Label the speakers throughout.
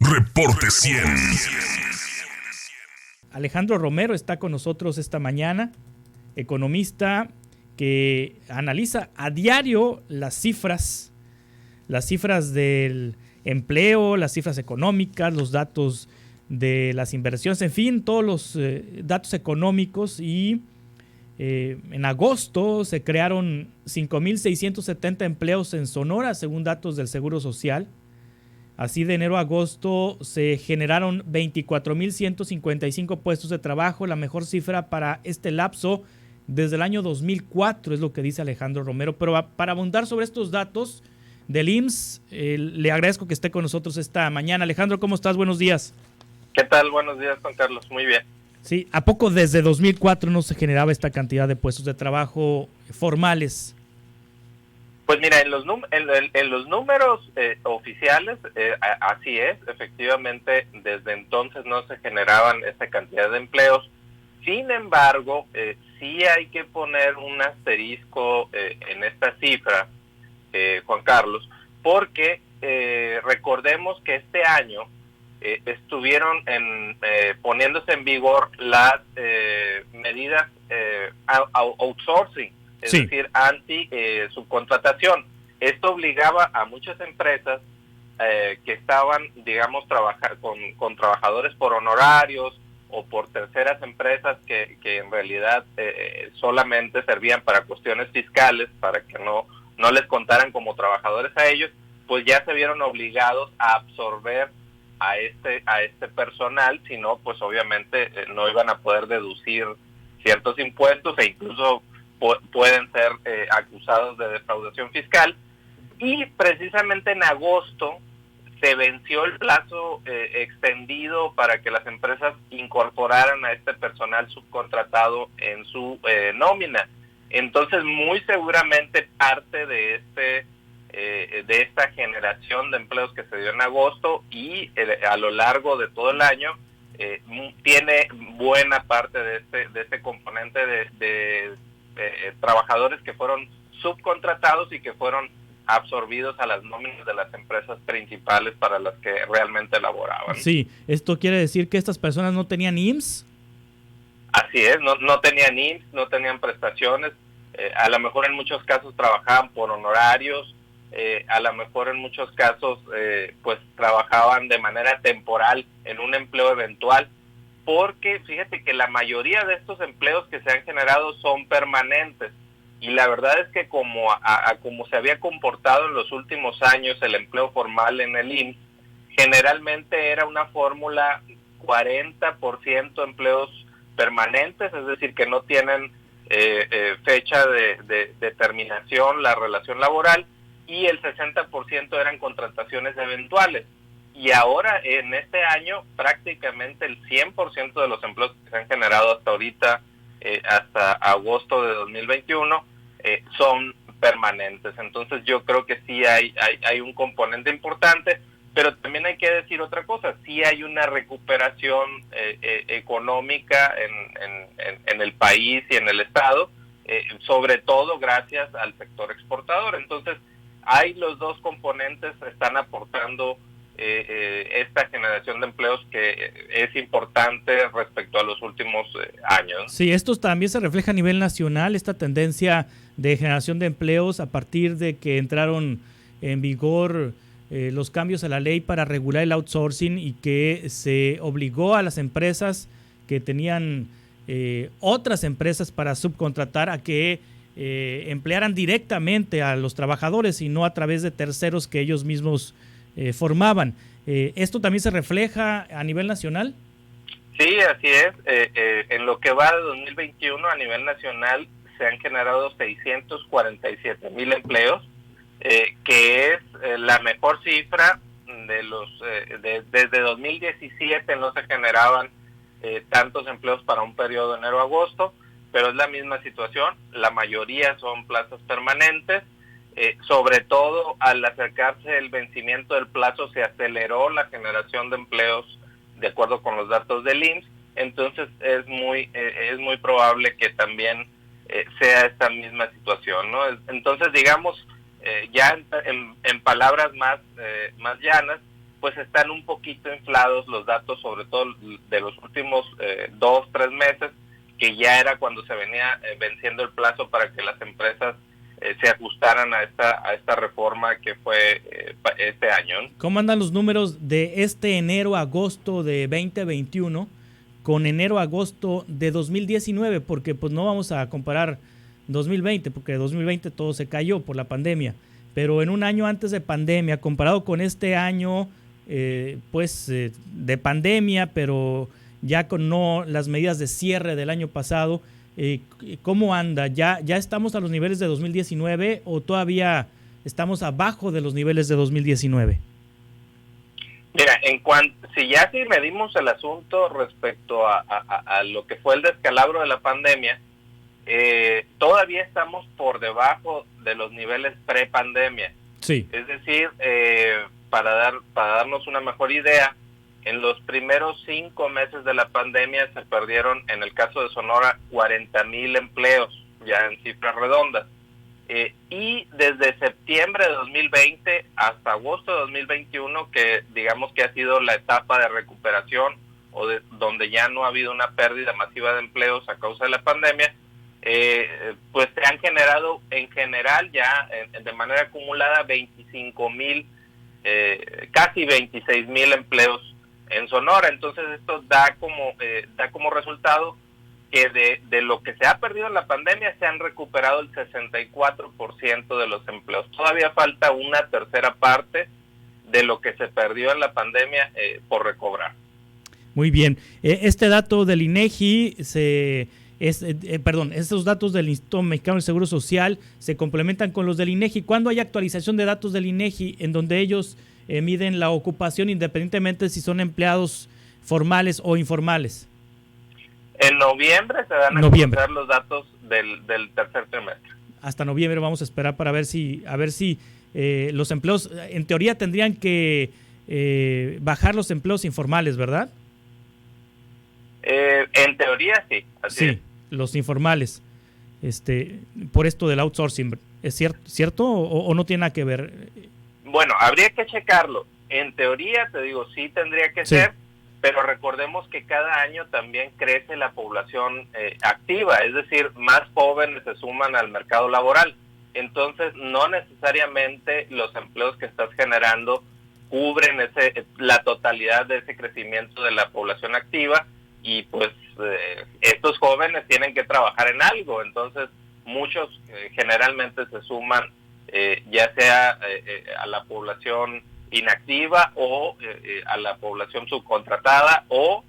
Speaker 1: Reporte 100.
Speaker 2: Alejandro Romero está con nosotros esta mañana, economista que analiza a diario las cifras del empleo, las cifras económicas, los datos de las inversiones, en fin, todos los datos económicos. Y en agosto se crearon 5,670 empleos en Sonora, según datos del Seguro Social. Así, de enero a agosto se generaron 24,155 puestos de trabajo, la mejor cifra para este lapso desde el año 2004, es lo que dice Alejandro Romero. Pero para abundar sobre estos datos del IMSS, le agradezco que esté con nosotros esta mañana. Alejandro, ¿cómo estás? Buenos días.
Speaker 3: ¿Qué tal? Buenos días, Juan Carlos. Muy bien.
Speaker 2: Sí, ¿a poco desde 2004 no se generaba esta cantidad de puestos de trabajo formales?
Speaker 3: Pues mira, en los números oficiales, así es. Efectivamente, desde entonces no se generaban esta cantidad de empleos. Sin embargo, sí hay que poner un asterisco en esta cifra, Juan Carlos, porque recordemos que este año estuvieron poniéndose en vigor las medidas outsourcing, es decir, anti-subcontratación. Esto obligaba a muchas empresas que estaban, digamos, con trabajadores por honorarios o por terceras empresas que en realidad solamente servían para cuestiones fiscales, para que no les contaran como trabajadores a ellos, pues ya se vieron obligados a absorber a este personal, si no, pues obviamente no iban a poder deducir ciertos impuestos e incluso pueden ser acusados de defraudación fiscal. Y precisamente en agosto se venció el plazo extendido para que las empresas incorporaran a este personal subcontratado en su nómina. Entonces, muy seguramente parte de esta generación de empleos que se dio en agosto y a lo largo de todo el año tiene buena parte de este componente de trabajadores que fueron subcontratados y que fueron absorbidos a las nóminas de las empresas principales para las que realmente laboraban.
Speaker 2: Sí, ¿esto quiere decir que estas personas no tenían IMSS?
Speaker 3: Así es, no tenían IMSS, no tenían prestaciones, a lo mejor en muchos casos trabajaban por honorarios, a lo mejor en muchos casos pues trabajaban de manera temporal en un empleo eventual, porque fíjate que la mayoría de estos empleos que se han generado son permanentes. Y la verdad es que como se había comportado en los últimos años el empleo formal en el IMSS, generalmente era una fórmula 40% empleos permanentes, es decir, que no tienen fecha de terminación la relación laboral, y el 60% eran contrataciones eventuales. Y ahora, en este año, prácticamente el 100% de los empleos que se han generado hasta ahorita, hasta agosto de 2021, son permanentes. Entonces yo creo que sí hay un componente importante, pero también hay que decir otra cosa, sí hay una recuperación económica en el país y en el estado, sobre todo gracias al sector exportador. Entonces hay los dos componentes, están aportando esta generación de empleos que es importante respecto a los últimos años.
Speaker 2: Sí, esto también se refleja a nivel nacional, esta tendencia de generación de empleos a partir de que entraron en vigor los cambios a la ley para regular el outsourcing y que se obligó a las empresas que tenían otras empresas para subcontratar a que emplearan directamente a los trabajadores y no a través de terceros que ellos mismos formaban. ¿Esto también se refleja a nivel nacional?
Speaker 3: Sí, así es. En lo que va de 2021 a nivel nacional se han generado 647,000 empleos, que es la mejor cifra desde 2017 no se generaban tantos empleos para un periodo de enero a agosto, pero es la misma situación. La mayoría son plazas permanentes. Sobre todo al acercarse el vencimiento del plazo se aceleró la generación de empleos de acuerdo con los datos del IMSS. Entonces es muy probable que también sea esta misma situación, ¿no? Entonces, digamos, ya en palabras más llanas, pues están un poquito inflados los datos, sobre todo de los últimos 2-3 meses, que ya era cuando se venía venciendo el plazo para que las empresas se ajustaran a esta reforma que fue este año.
Speaker 2: ¿Cómo andan los números de este enero-agosto de 2021 con enero-agosto de 2019? Porque pues no vamos a comparar 2020, porque 2020 todo se cayó por la pandemia, pero en un año antes de pandemia, comparado con este año de pandemia, pero ya con no las medidas de cierre del año pasado, ¿cómo anda? ¿Ya estamos a los niveles de 2019 o todavía estamos abajo de los niveles de 2019?
Speaker 3: Mira, si medimos el asunto respecto a lo que fue el descalabro de la pandemia, todavía estamos por debajo de los niveles pre-pandemia.
Speaker 2: Sí.
Speaker 3: Es decir, para darnos una mejor idea, en los primeros 5 meses de la pandemia se perdieron, en el caso de Sonora, 40,000 empleos, ya en cifras redondas. Y desde septiembre de 2020 hasta agosto de 2021, que digamos que ha sido la etapa de recuperación donde ya no ha habido una pérdida masiva de empleos a causa de la pandemia, pues se han generado en general ya de manera acumulada 25,000, casi 26,000 empleos en Sonora. Entonces esto da como resultado que de lo que se ha perdido en la pandemia se han recuperado el 64% de los empleos. Todavía falta una tercera parte de lo que se perdió en la pandemia por recobrar.
Speaker 2: Muy bien. Este dato del INEGI estos datos del Instituto Mexicano del Seguro Social se complementan con los del INEGI. ¿Cuándo hay actualización de datos del INEGI en donde ellos miden la ocupación independientemente si son empleados formales o informales?
Speaker 3: En noviembre se van a conocer los datos del tercer trimestre.
Speaker 2: Hasta noviembre vamos a esperar para ver si los empleos, en teoría tendrían que bajar los empleos informales, ¿verdad?
Speaker 3: En teoría sí, así es.
Speaker 2: Los informales, por esto del outsourcing, ¿es cierto o no tiene nada que ver?
Speaker 3: Bueno, habría que checarlo. En teoría, te digo, sí tendría que ser, pero recordemos que cada año también crece la población activa, es decir, más jóvenes se suman al mercado laboral. Entonces, no necesariamente los empleos que estás generando cubren la totalidad de ese crecimiento de la población activa, y pues estos jóvenes tienen que trabajar en algo. Entonces, muchos generalmente se suman ya sea a la población inactiva o a la población subcontratada o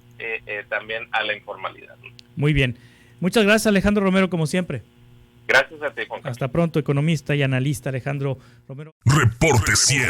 Speaker 3: también a la informalidad.
Speaker 2: Muy bien. Muchas gracias, Alejandro Romero, como siempre.
Speaker 3: Gracias a ti, Juan Carlos.
Speaker 2: Hasta pronto, economista y analista Alejandro Romero.
Speaker 1: Reporte 100.